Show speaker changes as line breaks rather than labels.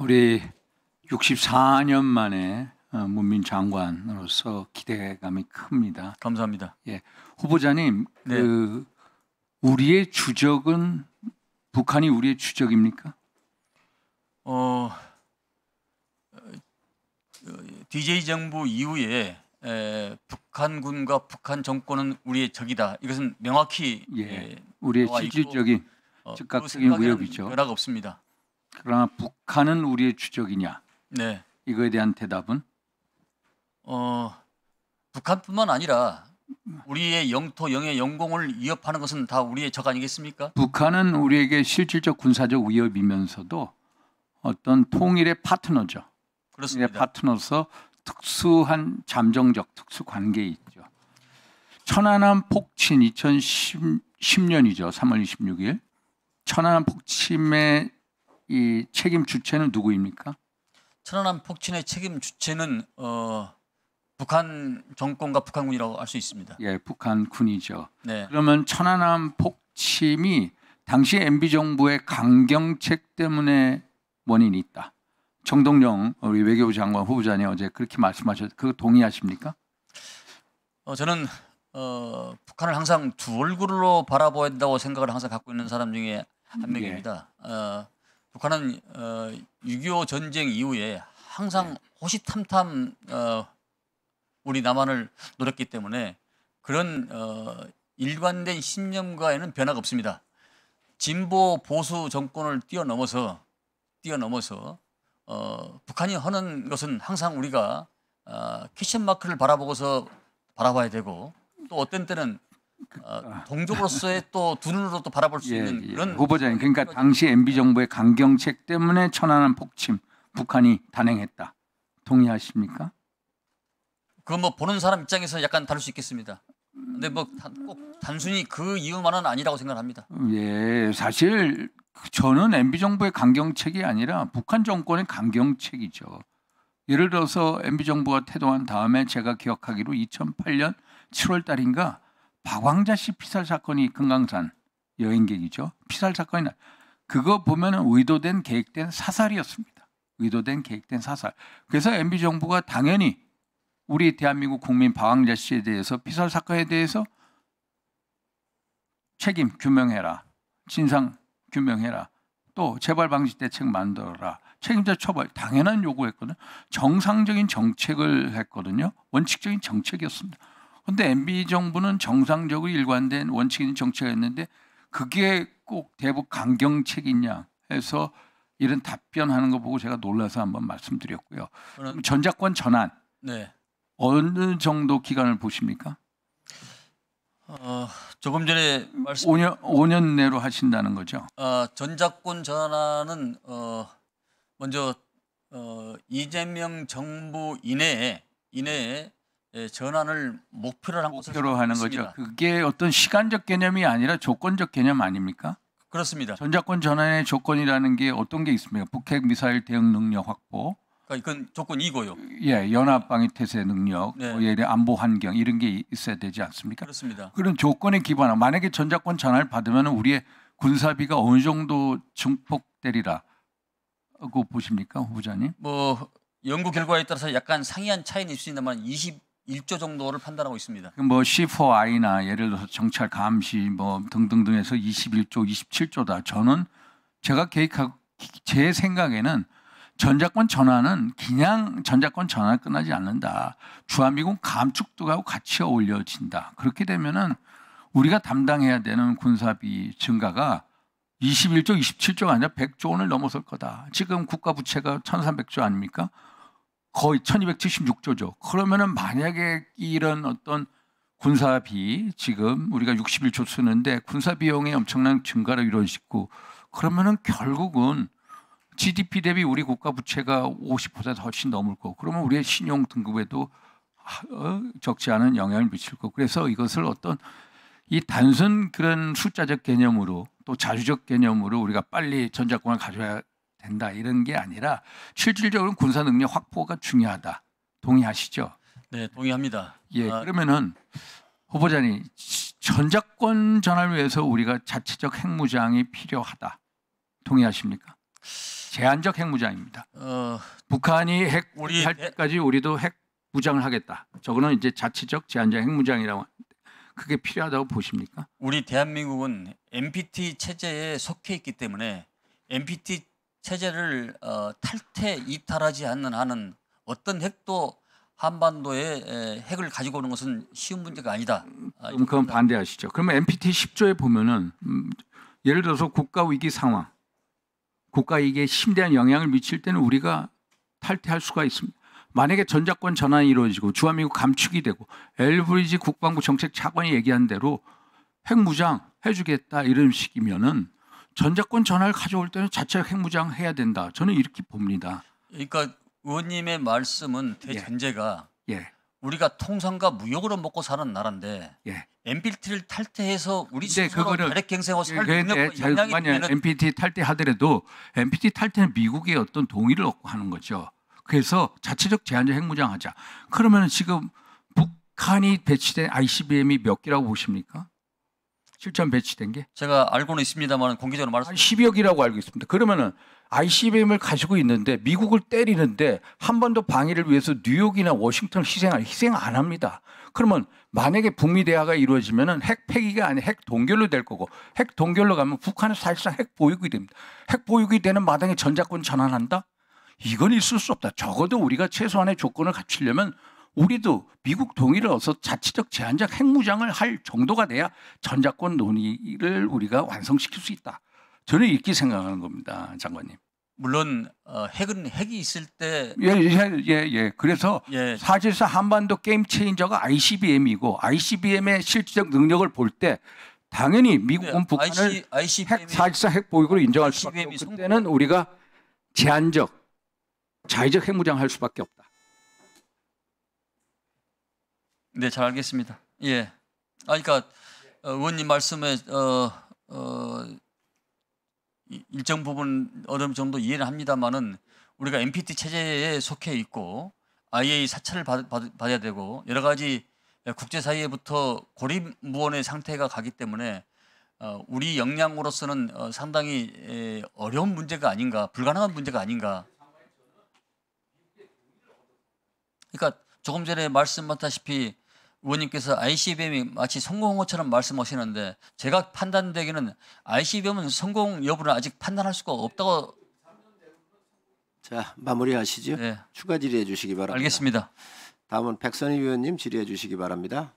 우리 64년 만에 문민 장관으로서 기대감이 큽니다.
감사합니다.
예, 후보자님,
네.
우리의 주적은 북한이 우리의 주적입니까?
DJ 정부 이후에 북한군과 북한 정권은 우리의 적이다. 이것은 명확히
우리의
나와
실질적인
있고,
즉각적인
그
위협이죠.
변화가 없습니다.
그러나 북한은 우리의 주적이냐?
네.
이거에 대한 대답은?
북한뿐만 아니라 우리의 영토, 영의 영공을 위협하는 것은 다 우리의 적 아니겠습니까?
북한은 우리에게 실질적 군사적 위협이면서도 어떤 통일의 파트너죠.
그렇습니다.
통일의 파트너로서 특수한 잠정적 특수 관계에 있죠. 천안함 폭침 2010년이죠. 3월 26일. 천안함 폭침의 이 책임 주체는 누구입니까?
천안함 폭침의 책임 주체는 북한 정권과 북한군이라고 할 수 있습니다.
예, 북한군이죠.
네.
그러면 천안함 폭침이 당시 MB 정부의 강경책 때문에 원인이 있다. 정동영 우리 외교부 장관 후보자님 어제 그렇게 말씀하셨는데 그거 동의하십니까?
저는 북한을 항상 두 얼굴로 바라봐야 된다고 생각을 항상 갖고 있는 사람 중에 한 명입니다. 북한은 6.25 전쟁 이후에 항상 호시탐탐 우리 남한을 노렸기 때문에 그런 일관된 신념과에는 변화가 없습니다. 진보 보수 정권을 뛰어넘어서 북한이 하는 것은 항상 우리가 퀘션 마크를 바라보고서 바라봐야 되고 또 어떤 때는 동족으로서의 또 두 눈으로 또 바라볼 수 있는 그런
후보자님, 그러니까 당시 MB 정부의 강경책 때문에 천안함 폭침 북한이 단행했다. 동의하십니까?
그건 뭐 보는 사람 입장에서 약간 다를 수 있겠습니다. 근데 뭐 꼭 단순히 그 이유만은 아니라고 생각합니다.
예, 사실 저는 MB 정부의 강경책이 아니라 북한 정권의 강경책이죠. 예를 들어서 MB 정부가 태동한 다음에 제가 기억하기로 2008년 7월 달인가 박왕자 씨 피살 사건이 금강산 여행객이죠. 피살 사건이 그거 보면은 의도된 계획된 사살이었습니다. 의도된 계획된 사살. 그래서 MB 정부가 당연히 우리 대한민국 국민 박왕자 씨에 대해서 피살 사건에 대해서 책임 규명해라. 진상 규명해라. 또 재발 방지 대책 만들어라. 책임자 처벌 당연한 요구했거든요. 정상적인 정책을 했거든요. 원칙적인 정책이었습니다. 그런데 MB 정부는 정상적으로 일관된 원칙적인 정책이었는데 그게 꼭 대북 강경책이냐 해서 이런 답변하는 거 보고 제가 놀라서 한번 말씀드렸고요. 전작권 전환 어느 정도 기간을 보십니까?
조금 전에
5년 내로 하신다는 거죠?
전작권 전환은 먼저 이재명 정부 이내에 전환을 목표로
하는 거죠. 그게 어떤 시간적 개념이 아니라 조건적 개념 아닙니까?
그렇습니다.
전작권 전환의 조건이라는 게 어떤 게 있습니까? 북핵 미사일 대응 능력 확보.
이건 조건이고요.
예, 연합 방위 태세 능력, 안보 환경 이런 게 있어야 되지 않습니까?
그렇습니다.
그런 조건에 기반한 만약에 전작권 전환을 받으면 우리의 군사비가 어느 정도 증폭되리라고 보십니까, 후보자님?
뭐 연구 결과에 따라서 약간 상이한 차이는 있습니다만 21조 정도를 판단하고 있습니다.
뭐 C4I나 예를 들어서 정찰 감시 뭐 등등등해서 21조, 27조다. 저는 제가 계획하고 제 생각에는 전작권 전환은 그냥 전작권 전환 끝나지 않는다. 주한미군 감축도 하고 같이 어울려진다. 그렇게 되면은 우리가 담당해야 되는 군사비 증가가 21조, 27조가 아니라 100조 원을 넘어설 거다. 지금 국가 부채가 1,300조 아닙니까? 거의 1,276조죠. 그러면은 만약에 이런 어떤 군사비 지금 우리가 61조 쓰는데 군사 비용의 엄청난 증가를 이루어지고 그러면은 결국은 GDP 대비 우리 국가 부채가 50% 훨씬 넘을 거고 그러면 우리의 신용 등급에도 적지 않은 영향을 미칠 거고 그래서 이것을 어떤 이 단순 그런 숫자적 개념으로 또 자주적 개념으로 우리가 빨리 전작권을 가져야 된다 이런 게 아니라 실질적으로 군사 능력 확보가 중요하다. 동의하시죠?
네, 동의합니다.
예, 그러면은 후보자님 전작권 전환을 위해서 우리가 자체적 핵무장이 필요하다. 동의하십니까? 제한적 핵무장입니다.
어,
북한이 핵
우리
할 때까지 우리도 핵 무장을 하겠다. 저거는 이제 자치적 제한적 핵무장이라고 하는데 그게 필요하다고 보십니까?
우리 대한민국은 NPT 체제에 속해 있기 때문에 NPT 체제를 탈퇴 이탈하지 않는 한은 어떤 핵도 한반도에 핵을 가지고 오는 것은 쉬운 문제가 아니다.
그럼 그건 반대하시죠. 그러면 NPT 10조에 보면은 예를 들어서 국가 위기 상황, 국가 이익에 심대한 영향을 미칠 때는 우리가 탈퇴할 수가 있습니다. 만약에 전작권 전환이 이루어지고 주한미국 감축이 되고 엘브리지 국방부 정책 차관이 얘기한 대로 핵무장 해주겠다 이런 식이면은 전작권 전환을 가져올 때는 자체 핵무장 해야 된다. 저는 이렇게 봅니다.
그러니까 의원님의 말씀은 대전제가
예.
우리가 통상과 무역으로 먹고 사는 나라인데
예.
NPT를 탈퇴해서 우리
근데
스스로
그거를
발핵 갱생하고 살 능력과 영향이
만약
되면
NPT 탈퇴하더라도 NPT 탈퇴는 미국의 어떤 동의를 얻고 하는 거죠. 그래서 자체적 제한적 핵무장하자. 그러면 지금 북한이 배치된 ICBM이 몇 개라고 보십니까? 실전 배치된 게?
제가 알고는 있습니다만 공개적으로 말씀.
10여 개라고 알고 있습니다. 그러면은 ICBM을 가지고 있는데 미국을 때리는데 한 번도 방위를 위해서 뉴욕이나 워싱턴을 희생 안 합니다. 그러면 만약에 북미 대화가 이루어지면은 핵 폐기가 아닌 핵 동결로 될 거고 핵 동결로 가면 북한은 사실상 핵 보유국이 됩니다. 핵 보유국이 되는 마당에 전작권 전환한다? 이건 있을 수 없다. 적어도 우리가 최소한의 조건을 갖추려면 우리도 미국 동의를 얻어서 자치적 제한적 핵무장을 할 정도가 돼야 전작권 논의를 우리가 완성시킬 수 있다. 저는 이렇게 생각하는 겁니다, 장관님.
물론 핵은 핵이 있을 때
예. 그래서
예.
사실상 한반도 게임 체인저가 ICBM이고 ICBM의 실질적 능력을 볼 때 당연히 미국은 북한을 사실상 핵 보유국으로 인정할 수밖에 없고 그때는 우리가 제한적 자의적 핵무장 할 수밖에 없다.
네, 잘 알겠습니다. 예. 그러니까 의원님 말씀에 일정 부분 어느 정도 이해를 합니다만은 우리가 NPT 체제에 속해 있고 IA 사찰을 받아야 되고 여러 가지 국제사회부터 고립무원의 상태가 가기 때문에 우리 역량으로서는 상당히 어려운 문제가 아닌가, 불가능한 문제가 아닌가. 그러니까 조금 전에 말씀하셨다시피 의원님께서 ICBM이 마치 성공한 것처럼 말씀하시는데 제가 판단되기는 ICBM은 성공 여부는 아직 판단할 수가 없다고.
자, 마무리하시죠.
네.
추가 질의해 주시기 바랍니다.
알겠습니다.
다음은 백선희 위원님 질의해 주시기 바랍니다.